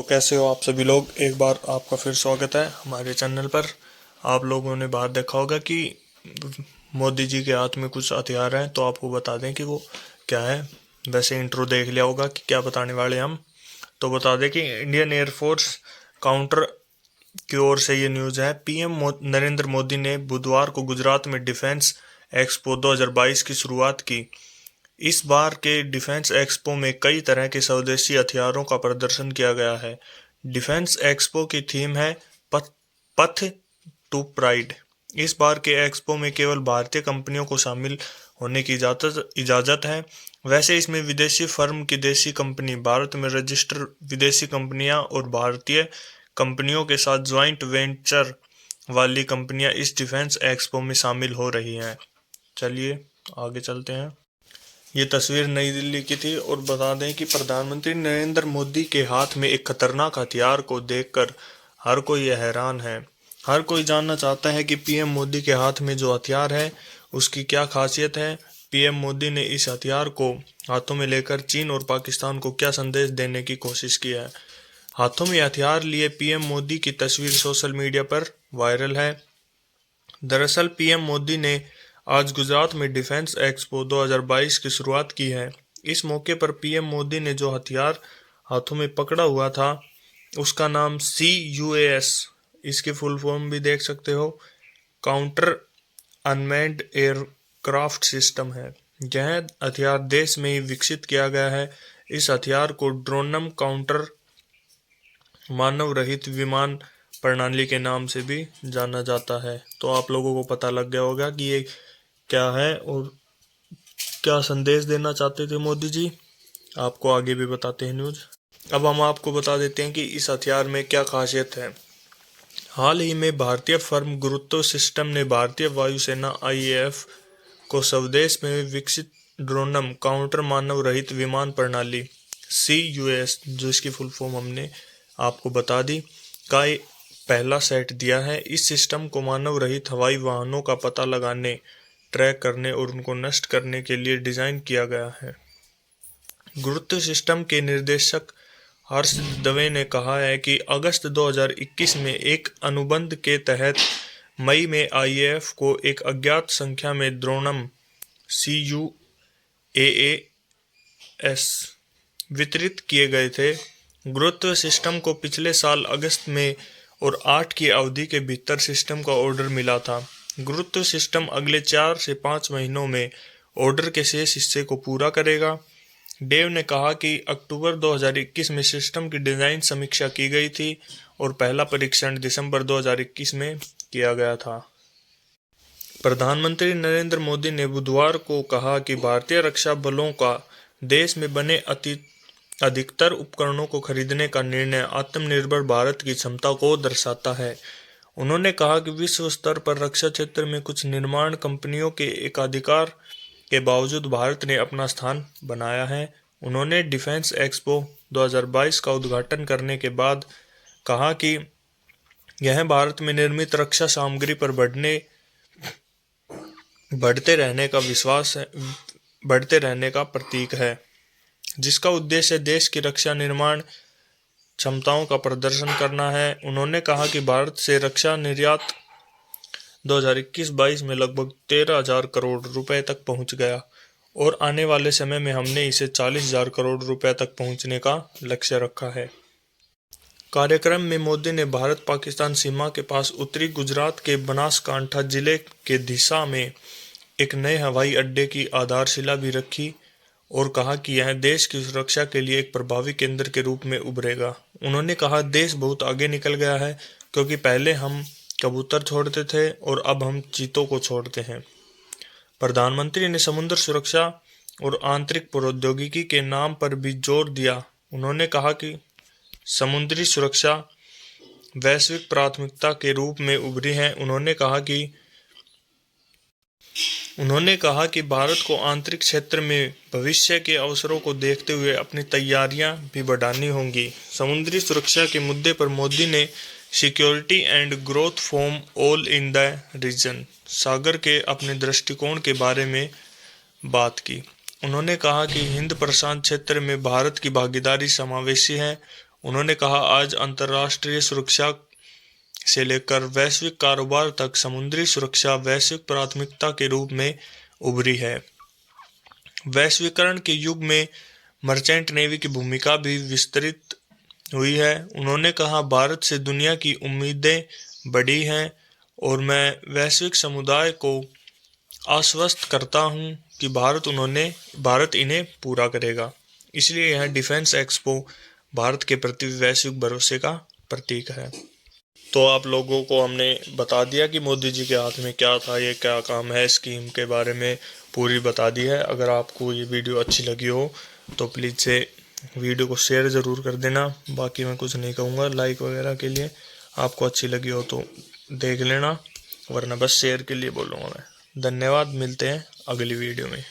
तो कैसे हो आप सभी लोग। एक बार आपका फिर स्वागत है हमारे चैनल पर। आप लोगों ने बात देखा होगा कि मोदी जी के हाथ में कुछ हथियार हैं, तो आपको बता दें कि वो क्या है। वैसे इंट्रो देख लिया होगा कि क्या बताने वाले हम। तो बता दें कि इंडियन एयरफोर्स काउंटर की ओर से ये न्यूज़ है। पीएम नरेंद्र मोदी ने बुधवार को गुजरात में डिफेंस एक्सपो 2022 की शुरुआत की। इस बार के डिफेंस एक्सपो में कई तरह के स्वदेशी हथियारों का प्रदर्शन किया गया है। डिफेंस एक्सपो की थीम है पथ टू प्राइड। इस बार के एक्सपो में केवल भारतीय कंपनियों को शामिल होने की इजाज़त है। वैसे इसमें विदेशी फर्म की देशी कंपनी, भारत में रजिस्टर विदेशी कंपनियां और भारतीय कंपनियों के साथ ज्वाइंट वेंचर वाली कंपनियां इस डिफेंस एक्सपो में शामिल हो रही हैं। चलिए आगे चलते हैं। ये तस्वीर नई दिल्ली की थी और बता दें कि प्रधानमंत्री नरेंद्र मोदी के हाथ में एक खतरनाक हथियार को देखकर हर कोई हैरान है। हर कोई जानना चाहता है कि पीएम मोदी के हाथ में जो हथियार है उसकी क्या खासियत है। पीएम मोदी ने इस हथियार को हाथों में लेकर चीन और पाकिस्तान को क्या संदेश देने की कोशिश की है। हाथों में हथियार लिए पीएम मोदी की तस्वीर सोशल मीडिया पर वायरल है। दरअसल पीएम मोदी ने आज गुजरात में डिफेंस एक्सपो 2022 की शुरुआत की है। इस मौके पर पीएम मोदी ने जो हथियार हाथों में पकड़ा हुआ था उसका नाम CUAS, इसकी फुल फॉर्म भी देख सकते हो, काउंटर अनमैन्ड एयरक्राफ्ट सिस्टम है। यह हथियार देश में ही विकसित किया गया है। इस हथियार को ड्रोनम काउंटर मानव रहित विमान प्रणाली के नाम से भी जाना जाता है। तो आप लोगों को पता लग गया होगा कि ये क्या है और क्या संदेश देना चाहते थे मोदी जी। आपको आगे भी बताते हैं न्यूज़। अब हम आपको बता देते हैं कि इस हथियार में क्या खासियत है। हाल ही में भारतीय फर्म गुरुत्व सिस्टम ने भारतीय वायुसेना IAF को स्वदेश में विकसित ड्रोनम काउंटर मानव रहित विमान प्रणाली CUAS, जो इसकी फुल फॉर्म हमने आपको बता दी, का पहला सेट दिया है। इस सिस्टम को मानव रहित हवाई वाहनों का पता लगाने, ट्रैक करने और उनको नष्ट करने के लिए डिज़ाइन किया गया है। गुरुत्व सिस्टम के निर्देशक हर्ष दवे ने कहा है कि अगस्त 2021 में एक अनुबंध के तहत मई में IAF को एक अज्ञात संख्या में ड्रोनम CUAS वितरित किए गए थे। गुरुत्व सिस्टम को पिछले साल अगस्त में और 8 की अवधि के भीतर सिस्टम का ऑर्डर मिला था। गुरुत्व सिस्टम अगले 4 से 5 महीनों में ऑर्डर के शेष हिस्से को पूरा करेगा। डेव ने कहा कि अक्टूबर 2021 में सिस्टम की डिज़ाइन समीक्षा की गई थी और पहला परीक्षण दिसंबर 2021 में किया गया था। प्रधानमंत्री नरेंद्र मोदी ने बुधवार को कहा कि भारतीय रक्षा बलों का देश में बने अधिकतर उपकरणों को खरीदने का निर्णय आत्मनिर्भर भारत की क्षमता को दर्शाता है। उन्होंने कहा कि विश्व स्तर पर रक्षा क्षेत्र में कुछ निर्माण कंपनियों के एकाधिकार के बावजूद भारत ने अपना स्थान बनाया है। उन्होंने डिफेंस एक्सपो 2022 का उद्घाटन करने के बाद कहा कि यह भारत में निर्मित रक्षा सामग्री पर बढ़ते रहने का प्रतीक है, जिसका उद्देश्य देश की रक्षा निर्माण क्षमताओं का प्रदर्शन करना है। उन्होंने कहा कि भारत से रक्षा निर्यात 2021-22 में लगभग 13,000 करोड़ रुपए तक पहुंच गया और आने वाले समय में हमने इसे 40,000 करोड़ रुपए तक पहुंचने का लक्ष्य रखा है। कार्यक्रम में मोदी ने भारत पाकिस्तान सीमा के पास उत्तरी गुजरात के बनासकांठा जिले के धीसा में एक नए हवाई अड्डे की आधारशिला भी रखी और कहा कि यह देश की सुरक्षा के लिए एक प्रभावी केंद्र के रूप में उभरेगा। उन्होंने कहा, देश बहुत आगे निकल गया है क्योंकि पहले हम कबूतर छोड़ते थे और अब हम चीतों को छोड़ते हैं। प्रधानमंत्री ने समुद्र सुरक्षा और आंतरिक प्रौद्योगिकी के नाम पर भी जोर दिया। उन्होंने कहा कि समुद्री सुरक्षा वैश्विक प्राथमिकता के रूप में उभरी है। उन्होंने कहा कि भारत को आंतरिक क्षेत्र में भविष्य के अवसरों को देखते हुए अपनी तैयारियां भी बढ़ानी होंगी। समुद्री सुरक्षा के मुद्दे पर मोदी ने security and growth for all in the region Sagar के अपने दृष्टिकोण के बारे में बात की। उन्होंने कहा कि हिंद प्रशांत क्षेत्र में भारत की भागीदारी समावेशी है उन्होंने कहा, आज अंतर्राष्ट्रीय सुरक्षा से लेकर वैश्विक कारोबार तक समुद्री सुरक्षा वैश्विक प्राथमिकता के रूप में उभरी है। वैश्वीकरण के युग में मर्चेंट नेवी की भूमिका भी विस्तृत हुई है। उन्होंने कहा, भारत से दुनिया की उम्मीदें बढ़ी हैं और मैं वैश्विक समुदाय को आश्वस्त करता हूं कि भारत इन्हें पूरा करेगा। इसलिए यह डिफेंस एक्सपो भारत के प्रति वैश्विक भरोसे का प्रतीक है। तो आप लोगों को हमने बता दिया कि मोदी जी के हाथ में क्या था, ये क्या काम है, स्कीम के बारे में पूरी बता दी है। अगर आपको ये वीडियो अच्छी लगी हो तो प्लीज़ से वीडियो को शेयर ज़रूर कर देना। बाकी मैं कुछ नहीं कहूँगा, लाइक वगैरह के लिए आपको अच्छी लगी हो तो देख लेना, वरना बस शेयर के लिए बोलूँगा मैं। धन्यवाद, मिलते हैं अगली वीडियो में।